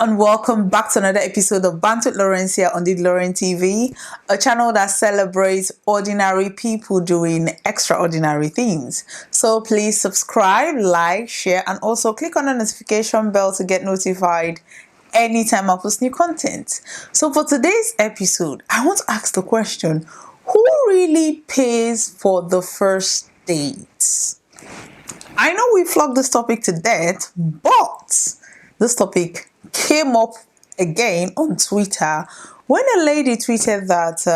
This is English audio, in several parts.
and welcome back to another episode of Bantz with Lawrencia on the Lawrencia TV, a channel that celebrates ordinary people doing extraordinary things. So please subscribe, like, share, and also click on the notification bell to get notified anytime I post new content. So for today's episode, I want to ask the question, who really pays for the first dates? I know we flogged this topic to death, but this topic came up again on Twitter when a lady tweeted that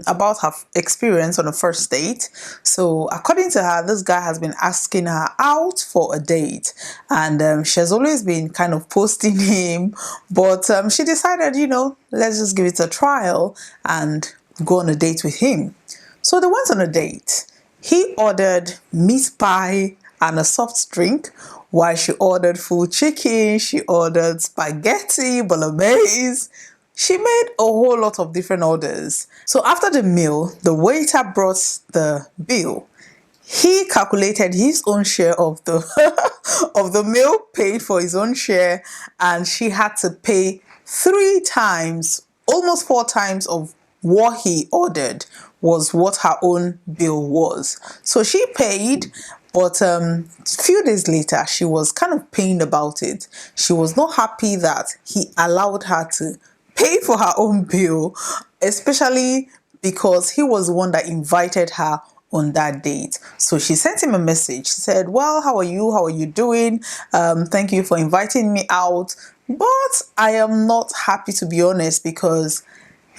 about her experience on a first date. So according to her, this guy has been asking her out for a date, and she has always been kind of posting him, but she decided, let's just give it a trial and go on a date with him. So they went on a date. He ordered meat pie and a soft drink, while she ordered full chicken, she ordered spaghetti, bolognese. She made a whole lot of different orders. So after the meal, the waiter brought the bill. He calculated his own share of the of the meal, paid for his own share, and she had to pay 3 times, almost 4 times of what he ordered was what her own bill was. So she paid, but a few days later, she was kind of pained about it. She was not happy that he allowed her to pay for her own bill, especially because he was the one that invited her on that date. So she sent him a message. She said, well, how are you? How are you doing? Thank you for inviting me out. But I am not happy, to be honest, because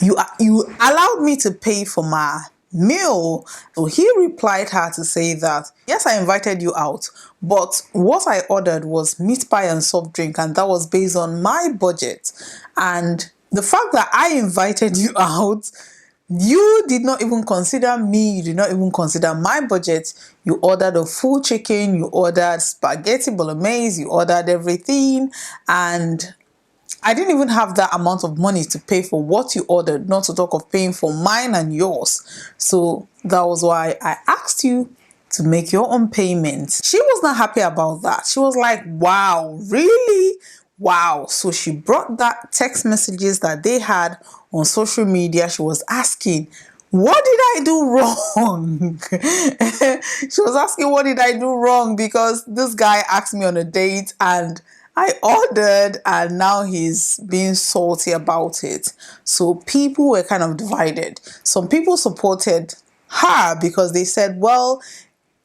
you allowed me to pay for my meal. So he replied her to say that, yes, I invited you out, but what I ordered was meat pie and soft drink, and that was based on my budget. And the fact that I invited you out, you did not even consider me, you did not even consider my budget. You ordered a full chicken, you ordered spaghetti bolognese, you ordered everything, and I didn't even have that amount of money to pay for what you ordered, not to talk of paying for mine and yours. So that was why I asked you to make your own payments. She was not happy about that. She was like, wow, really? Wow. So she brought that text messages that they had on social media. She was asking, what did I do wrong? She was asking, what did I do wrong? Because this guy asked me on a date and I ordered, and now he's being salty about it. So people were kind of divided. Some people supported her because they said, well,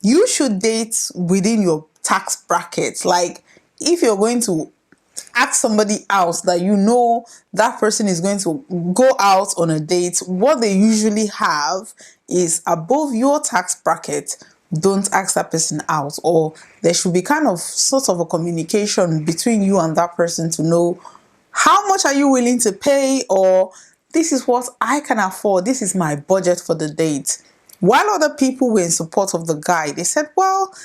you should date within your tax bracket. Like, if you're going to ask somebody else that you know that person is going to go out on a date, what they usually have is above your tax bracket. Don't ask that person out, or there should be kind of sort of a communication between you and that person to know how much are you willing to pay, or this is what I can afford, this is my budget for the date. While other people were in support of the guy, they said, well,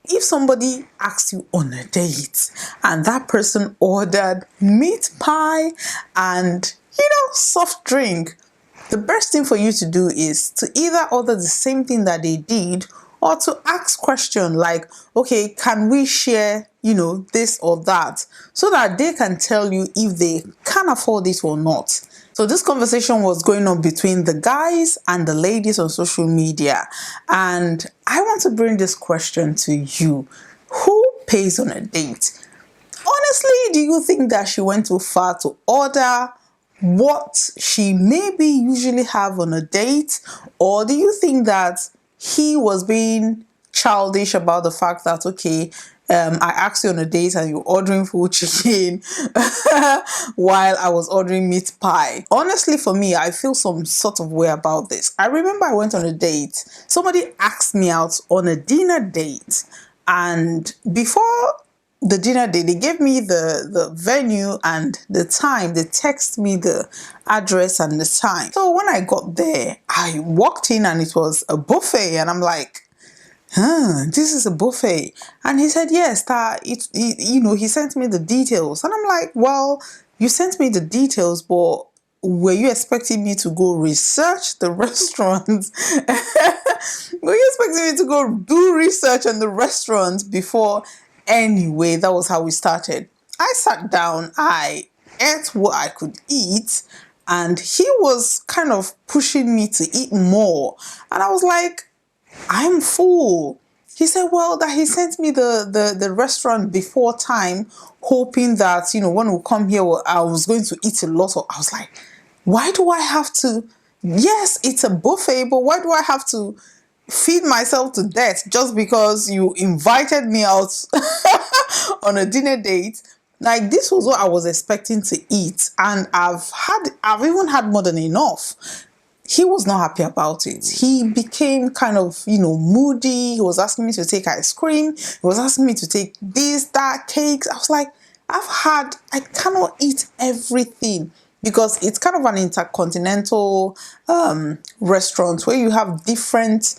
if somebody asks you on a date and that person ordered meat pie and soft drink, the best thing for you to do is to either order the same thing that they did, or to ask questions like, okay, can we share, this or that, so that they can tell you if they can afford it or not. So this conversation was going on between the guys and the ladies on social media. And I want to bring this question to you. Who pays on a date? Honestly, do you think that she went too far to order what she maybe usually have on a date? Or do you think that he was being childish about the fact that, okay, I asked you on a date and you're ordering full chicken while I was ordering meat pie? Honestly, for me, I feel some sort of way about this. I remember I went on a date. Somebody asked me out on a dinner date, and before the dinner date, they gave me the venue and the time. They text me the address and the time. So when I got there, I walked in and it was a buffet, and I'm like, this is a buffet. And he said, yes, he sent me the details. And I'm like, well, you sent me the details, but were you expecting me to go research the restaurant? Were you expecting me to go do research on the restaurant before? Anyway, that was how we started. I sat down, I ate what I could eat, and he was kind of pushing me to eat more. And I was like, I'm full. He said, well, that he sent me the restaurant before time, hoping that, when we come here, I was going to eat a lot. I was like, why do I have to? Yes, it's a buffet, but why do I have to feed myself to death just because you invited me out on a dinner date? Like, this was what I was expecting to eat, and I've even had more than enough. He was not happy about it. He became kind of, moody. He was asking me to take ice cream. He was asking me to take this, that, cakes. I was like, I cannot eat everything, because it's kind of an intercontinental restaurant where you have different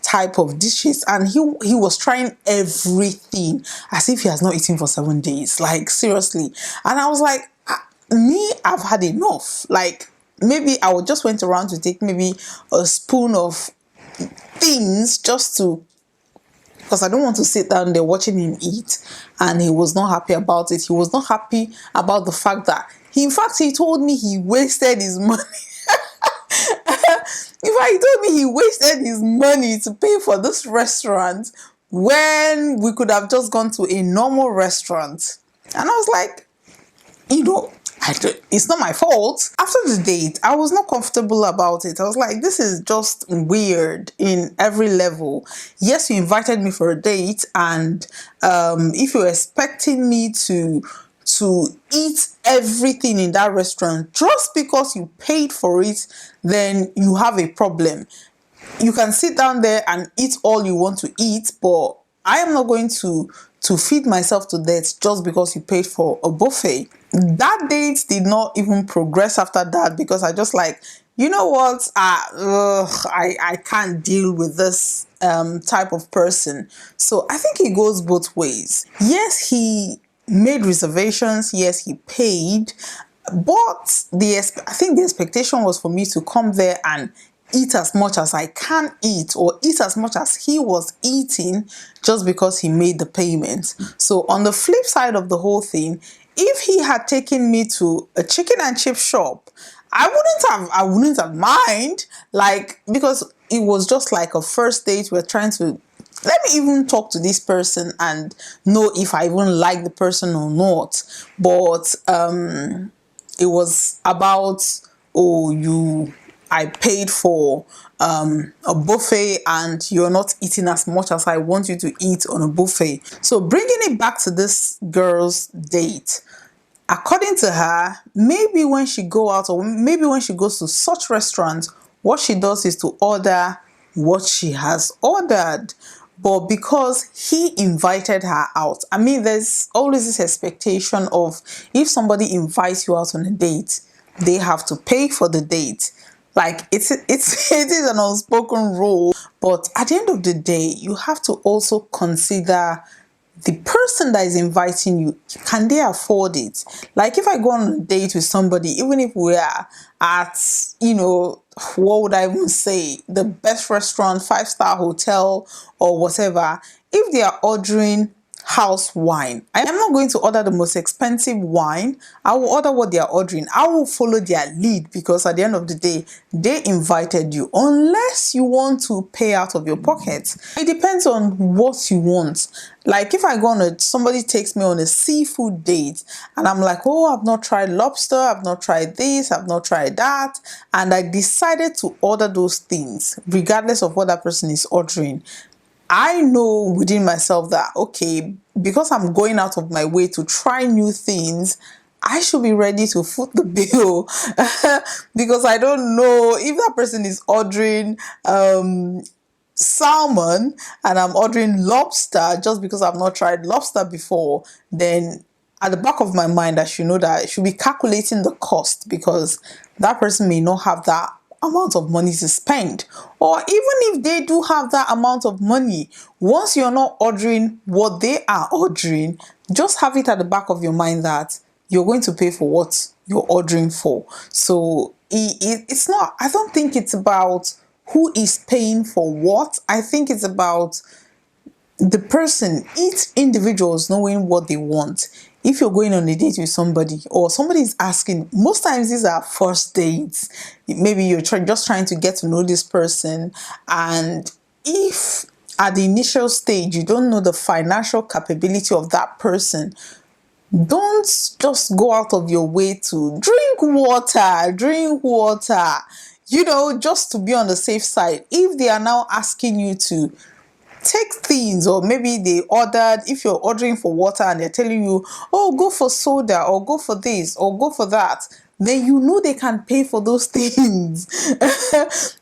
type of dishes, and he was trying everything as if he has not eaten for 7 days. Like, seriously. And I was like, I've had enough. Like, maybe I would just went around to take maybe a spoon of things just to, because I don't want to sit down there watching him eat. And he was not happy about it. He was not happy about the fact that he told me he wasted his money. In fact, he told me he wasted his money to pay for this restaurant when we could have just gone to a normal restaurant. And I was like, it's not my fault. After the date, I was not comfortable about it. I was like, this is just weird in every level. Yes, you invited me for a date, and if you're expecting me to eat everything in that restaurant just because you paid for it, then you have a problem. You can sit down there and eat all you want to eat, but I am not going to feed myself to death just because you paid for a buffet. That date did not even progress after that, because I just like, you know what, I can't deal with this type of person. So I think it goes both ways. Yes, he made reservations. Yes, he paid, but I think the expectation was for me to come there and eat as much as I can eat, or eat as much as he was eating, just because he made the payment. So on the flip side of the whole thing, if he had taken me to a chicken and chip shop, I wouldn't have mind, like, because it was just like a first date. We're trying to, let me even talk to this person and know if I even like the person or not. But it was about, I paid for a buffet and you're not eating as much as I want you to eat on a buffet. So bringing it back to this girl's date, according to her, maybe when she go out, or maybe when she goes to such restaurants, what she does is to order what she has ordered. But because he invited her out, I mean, there's always this expectation of, if somebody invites you out on a date, they have to pay for the date. Like, it is an unspoken rule. But at the end of the day, you have to also consider the person that is inviting you. Can they afford it? Like, if I go on a date with somebody, even if we are at, what would I even say, the best restaurant, 5-star hotel or whatever, if they are ordering house wine, I am not going to order the most expensive wine. I will order what they are ordering. I will follow their lead, because at the end of the day, they invited you, unless you want to pay out of your pocket. It depends on what you want. Like, if I go on somebody takes me on a seafood date and I'm like, oh, I've not tried lobster, I've not tried this, I've not tried that, and I decided to order those things regardless of what that person is ordering, I know within myself that, okay, because I'm going out of my way to try new things, I should be ready to foot the bill. Because I don't know if that person is ordering salmon and I'm ordering lobster just because I've not tried lobster before, then at the back of my mind, I should know that I should be calculating the cost, because that person may not have that amount of money to spend. Or even if they do have that amount of money, once you're not ordering what they are ordering, just have it at the back of your mind that you're going to pay for what you're ordering for. So it's not, I don't think it's about who is paying for what. I think it's about the person, each individual is knowing what they want. if you're going on a date with somebody or somebody is asking, most times these are first dates. Maybe you're just trying to get to know this person. And if at the initial stage you don't know the financial capability of that person, don't just go out of your way to drink water, just to be on the safe side. If they are now asking you to take things, or maybe they ordered, if you're ordering for water and they're telling you, oh, go for soda or go for this or go for that, then you know they can pay for those things.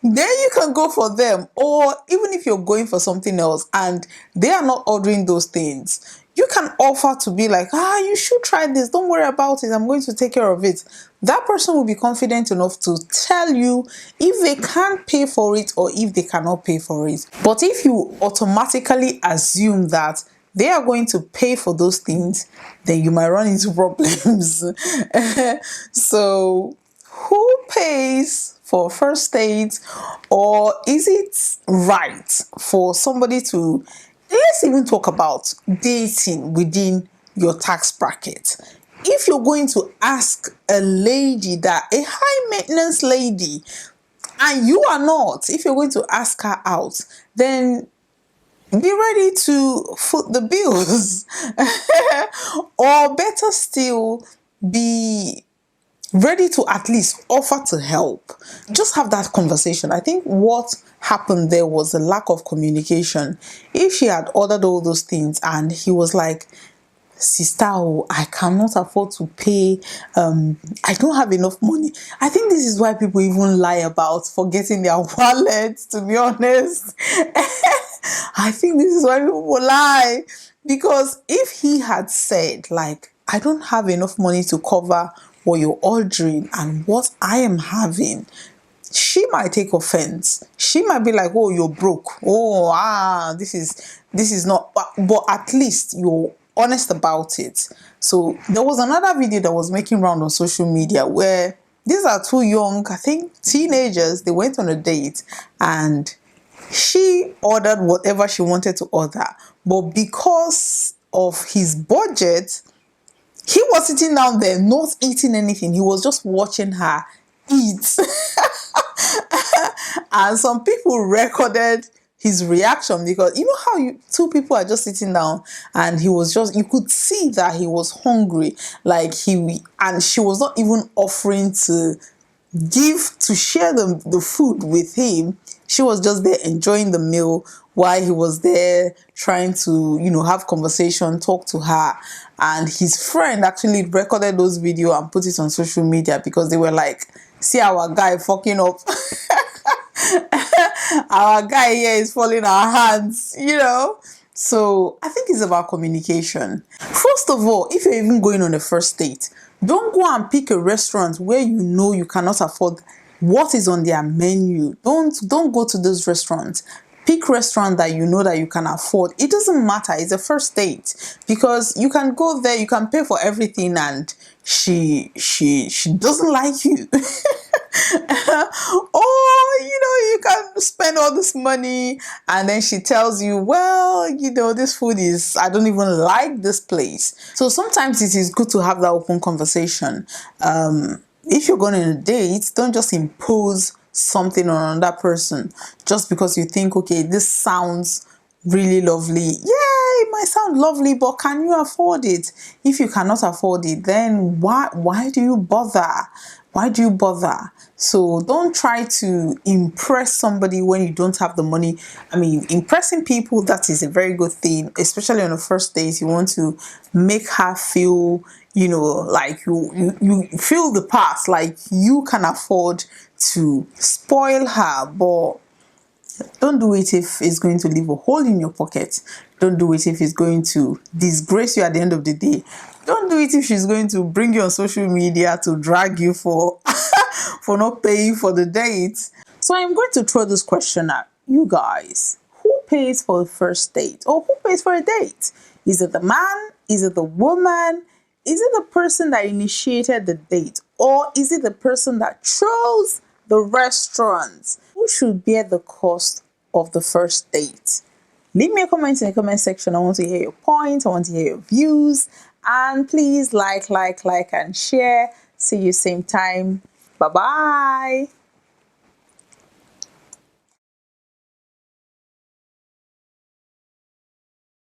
Then you can go for them. Or even if you're going for something else and they are not ordering those things, you can offer to be like, you should try this, don't worry about it, I'm going to take care of it. That person will be confident enough to tell you if they can pay for it or if they cannot pay for it. But if you automatically assume that they are going to pay for those things, then you might run into problems. So who pays for first date? Or is it right for somebody to, let's even talk about dating within your tax bracket. If you're going to ask a lady, that a high maintenance lady, and you are not, if you're going to ask her out, then be ready to foot the bills. Or better still, be ready to at least offer to help. Just have that conversation. I think what happened there was a lack of communication. If she had ordered all those things and he was like, sister, I cannot afford to pay, I don't have enough money. I think this is why people even lie about forgetting their wallets, to be honest. I think this is why people lie. Because if he had said, like, I don't have enough money to cover what you're ordering and what I am having, she might take offense. She might be like, oh, you're broke. Oh, this is not, but at least you're honest about it. So there was another video that was making round on social media where these are two young, I think, teenagers. They went on a date and she ordered whatever she wanted to order. But because of his budget, he was sitting down there not eating anything. He was just watching her eat. And some people recorded his reaction, because you know how two people are just sitting down and he was just, you could see that he was hungry, like and she was not even offering to share the food with him. She was just there enjoying the meal while he was there trying to, have conversation, talk to her. And his friend actually recorded those video and put it on social media, because they were like, see our guy fucking up. Our guy here is falling our hands, So I think it's about communication. First of all, if you're even going on a first date, don't go and pick a restaurant where you know you cannot afford what is on their menu. Don't go to those restaurants. Pick restaurant that you know that you can afford. It doesn't matter. It's a first date, because you can go there, you can pay for everything, and she doesn't like you. Or you can spend all this money and then she tells you, well, this food is, I don't even like this place. So sometimes it is good to have that open conversation. If you're going on a date, don't just impose something on another person just because you think, okay, this sounds really lovely. Yeah, it might sound lovely, but can you afford it? If you cannot afford it, then why do you bother? Why do you bother? So don't try to impress somebody when you don't have the money. I mean, impressing people, that is a very good thing, especially on the first date. You want to make her feel, like you feel the part, like you can afford to spoil her. But don't do it if it's going to leave a hole in your pocket. Don't do it if it's going to disgrace you at the end of the day. Don't do it if she's going to bring you on social media to drag you for for not paying for the date. So I'm going to throw this question at you guys. Who pays for the first date? Or who pays for a date? Is it the man? Is it the woman? Is it the person that initiated the date? Or is it the person that chose the restaurant? Who should bear the cost of the first date? Leave me a comment in the comment section. I want to hear your points. I want to hear your views. And please like, and share. See you same time. Bye bye.